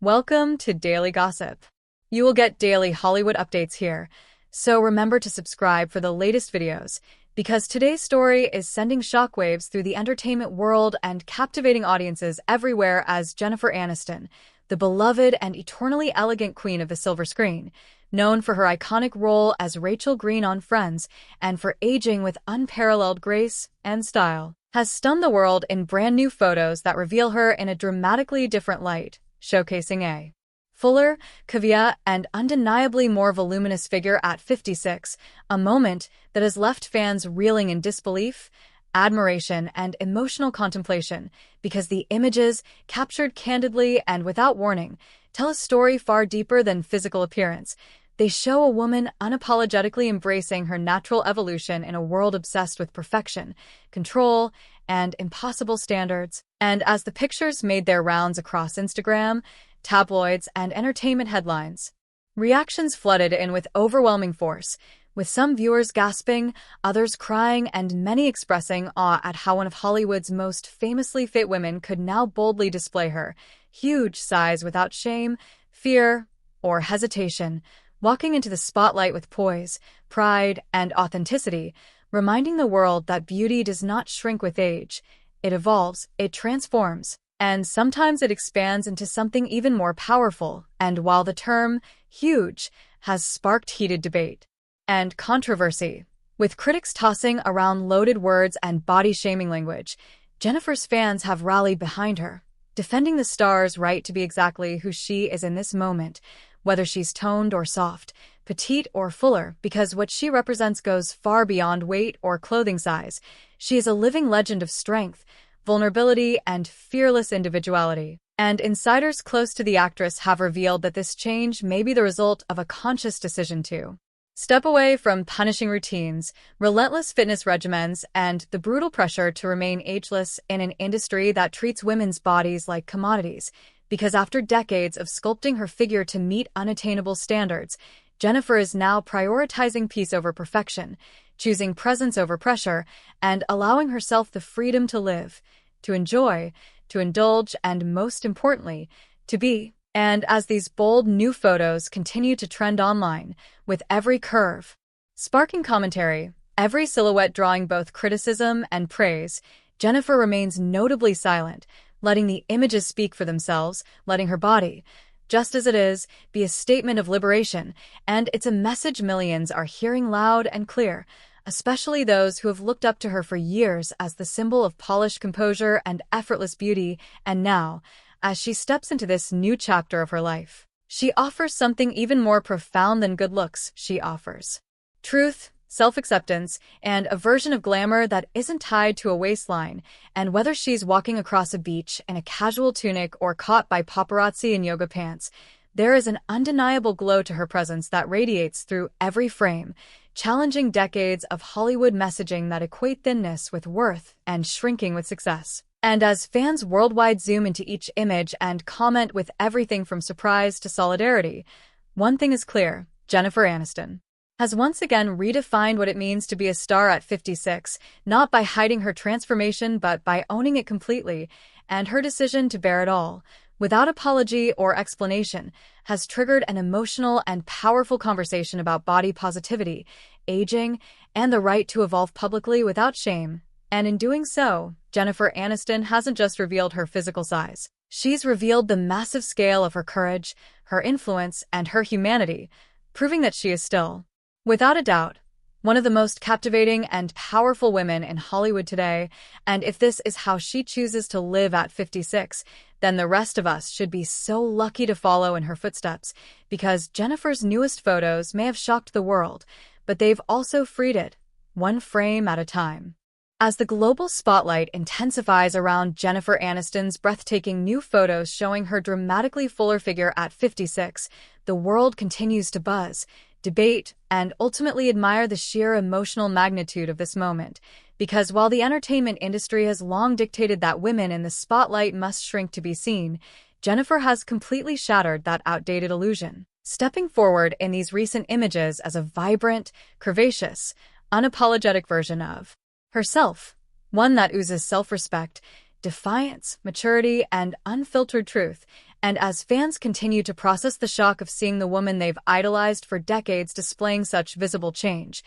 Welcome to Daily Gossip. You will get daily Hollywood updates here, so remember to subscribe for the latest videos, because today's story is sending shockwaves through the entertainment world and captivating audiences everywhere as Jennifer Aniston, the beloved and eternally elegant queen of the silver screen, known for her iconic role as Rachel Green on Friends and for aging with unparalleled grace and style, has stunned the world in brand new photos that reveal her in a dramatically different light, showcasing a fuller, caviar, and undeniably more voluminous figure at 56, a moment that has left fans reeling in disbelief, admiration, and emotional contemplation, because the images, captured candidly and without warning, tell a story far deeper than physical appearance. They show a woman unapologetically embracing her natural evolution in a world obsessed with perfection, control, and impossible standards. And as the pictures made their rounds across Instagram, tabloids, and entertainment headlines, reactions flooded in with overwhelming force, with some viewers gasping, others crying, and many expressing awe at how one of Hollywood's most famously fit women could now boldly display her huge size without shame, fear, or hesitation, walking into the spotlight with poise, pride, and authenticity, reminding the world that beauty does not shrink with age. It evolves, it transforms, and sometimes it expands into something even more powerful. And while the term huge has sparked heated debate and controversy, with critics tossing around loaded words and body-shaming language, Jennifer's fans have rallied behind her, defending the star's right to be exactly who she is in this moment, whether she's toned or soft, petite or fuller, because what she represents goes far beyond weight or clothing size. She is a living legend of strength, vulnerability, and fearless individuality. And insiders close to the actress have revealed that this change may be the result of a conscious decision to step away from punishing routines, relentless fitness regimens, and the brutal pressure to remain ageless in an industry that treats women's bodies like commodities. Because after decades of sculpting her figure to meet unattainable standards, Jennifer is now prioritizing peace over perfection, choosing presence over pressure, and allowing herself the freedom to live, to enjoy, to indulge, and most importantly, to be. And as these bold new photos continue to trend online, with every curve sparking commentary, every silhouette drawing both criticism and praise, Jennifer remains notably silent, letting the images speak for themselves, letting her body, just as it is, be a statement of liberation. And it's a message millions are hearing loud and clear, especially those who have looked up to her for years as the symbol of polished composure and effortless beauty. And now, as she steps into this new chapter of her life, she offers something even more profound than good looks. She offers truth, self-acceptance, and a version of glamour that isn't tied to a waistline. And whether she's walking across a beach in a casual tunic or caught by paparazzi in yoga pants, there is an undeniable glow to her presence that radiates through every frame, challenging decades of Hollywood messaging that equate thinness with worth and shrinking with success. And as fans worldwide zoom into each image and comment with everything from surprise to solidarity, one thing is clear: Jennifer Aniston has once again redefined what it means to be a star at 56, not by hiding her transformation but by owning it completely. And her decision to bear it all, without apology or explanation, has triggered an emotional and powerful conversation about body positivity, aging, and the right to evolve publicly without shame. And in doing so, Jennifer Aniston hasn't just revealed her physical size. She's revealed the massive scale of her courage, her influence, and her humanity, proving that she is still, without a doubt, one of the most captivating and powerful women in Hollywood today. And if this is how she chooses to live at 56, then the rest of us should be so lucky to follow in her footsteps, because Jennifer's newest photos may have shocked the world, but they've also freed it, one frame at a time. As the global spotlight intensifies around Jennifer Aniston's breathtaking new photos showing her dramatically fuller figure at 56, the world continues to buzz, debate, and ultimately admire the sheer emotional magnitude of this moment. Because while the entertainment industry has long dictated that women in the spotlight must shrink to be seen, Jennifer has completely shattered that outdated illusion, stepping forward in these recent images as a vibrant, curvaceous, unapologetic version of herself, one that oozes self-respect, defiance, maturity, and unfiltered truth. And as fans continue to process the shock of seeing the woman they've idolized for decades displaying such visible change,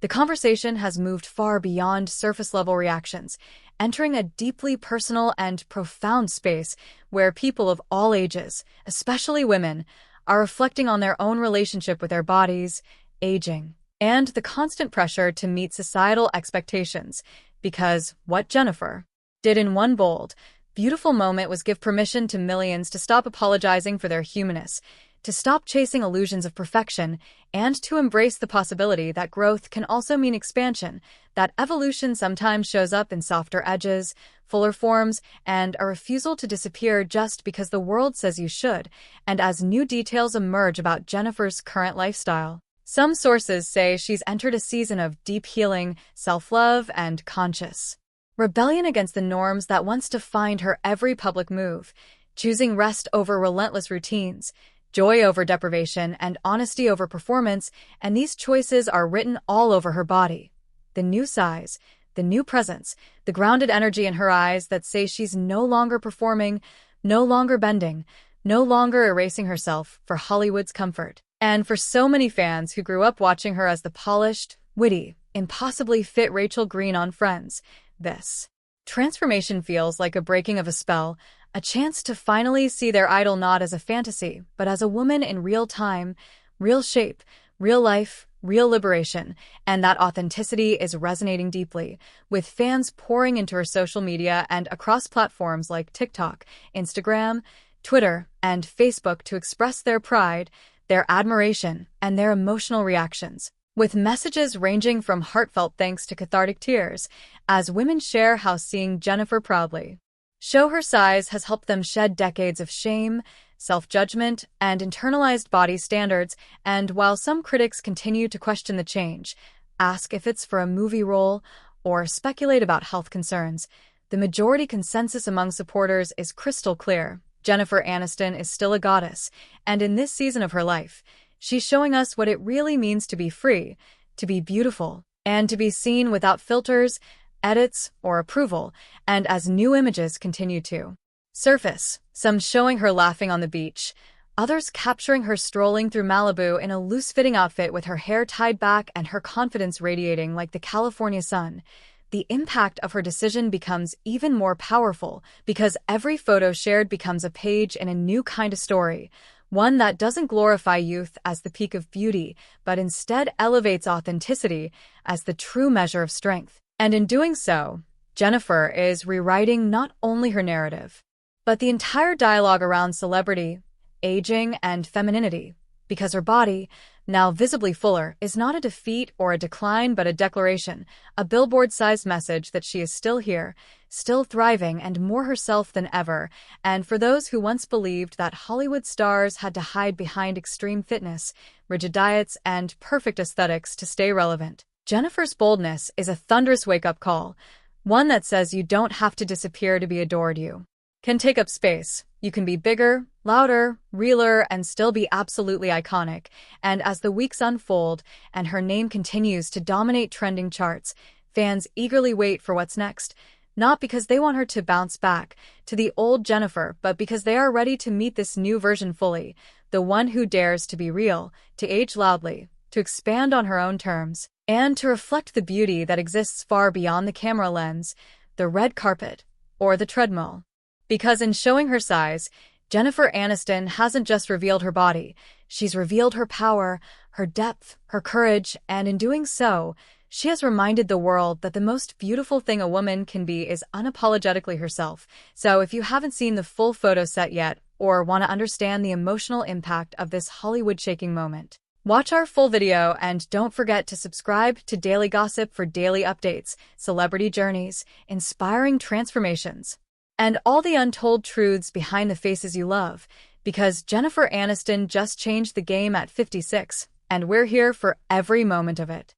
the conversation has moved far beyond surface-level reactions, entering a deeply personal and profound space where people of all ages, especially women, are reflecting on their own relationship with their bodies, aging, and the constant pressure to meet societal expectations. Because what Jennifer did in one bold, beautiful moment was give permission to millions to stop apologizing for their humanness, to stop chasing illusions of perfection, and to embrace the possibility that growth can also mean expansion, that evolution sometimes shows up in softer edges, fuller forms, and a refusal to disappear just because the world says you should. And as new details emerge about Jennifer's current lifestyle, some sources say she's entered a season of deep healing, self-love, and conscious rebellion against the norms that once defined her every public move, choosing rest over relentless routines, joy over deprivation, and honesty over performance, and these choices are written all over her body. The new size, the new presence, the grounded energy in her eyes that say she's no longer performing, no longer bending, no longer erasing herself for Hollywood's comfort. And for so many fans who grew up watching her as the polished, witty, impossibly fit Rachel Green on Friends, this transformation feels like a breaking of a spell, a chance to finally see their idol not as a fantasy, but as a woman in real time, real shape, real life, real liberation. And that authenticity is resonating deeply, with fans pouring into her social media and across platforms like TikTok, Instagram, Twitter, and Facebook to express their pride, their admiration, and their emotional reactions, with messages ranging from heartfelt thanks to cathartic tears, as women share how seeing Jennifer proudly show her size has helped them shed decades of shame, self-judgment, and internalized body standards. And while some critics continue to question the change, ask if it's for a movie role, or speculate about health concerns, the majority consensus among supporters is crystal clear. Jennifer Aniston is still a goddess, and in this season of her life, she's showing us what it really means to be free, to be beautiful, and to be seen without filters, edits, or approval. And as new images continue to surface, some showing her laughing on the beach, others capturing her strolling through Malibu in a loose-fitting outfit with her hair tied back and her confidence radiating like the California sun, the impact of her decision becomes even more powerful because every photo shared becomes a page in a new kind of story, one that doesn't glorify youth as the peak of beauty, but instead elevates authenticity as the true measure of strength. And in doing so, Jennifer is rewriting not only her narrative, but the entire dialogue around celebrity, aging, and femininity, because her body, now visibly fuller, is not a defeat or a decline but a declaration, a billboard-sized message that she is still here, still thriving and more herself than ever. And for those who once believed that Hollywood stars had to hide behind extreme fitness, rigid diets, and perfect aesthetics to stay relevant, Jennifer's boldness is a thunderous wake-up call, one that says you don't have to disappear to be adored. You can take up space. You can be bigger, louder, realer, and still be absolutely iconic. And as the weeks unfold and her name continues to dominate trending charts, fans eagerly wait for what's next, not because they want her to bounce back to the old Jennifer, but because they are ready to meet this new version fully, the one who dares to be real, to age loudly, to expand on her own terms, and to reflect the beauty that exists far beyond the camera lens, the red carpet, or the treadmill. Because in showing her size, Jennifer Aniston hasn't just revealed her body, she's revealed her power, her depth, her courage, and in doing so, she has reminded the world that the most beautiful thing a woman can be is unapologetically herself. So if you haven't seen the full photo set yet, or want to understand the emotional impact of this Hollywood-shaking moment, watch our full video and don't forget to subscribe to Daily Gossip for daily updates, celebrity journeys, inspiring transformations, and all the untold truths behind the faces you love, because Jennifer Aniston just changed the game at 56, and we're here for every moment of it.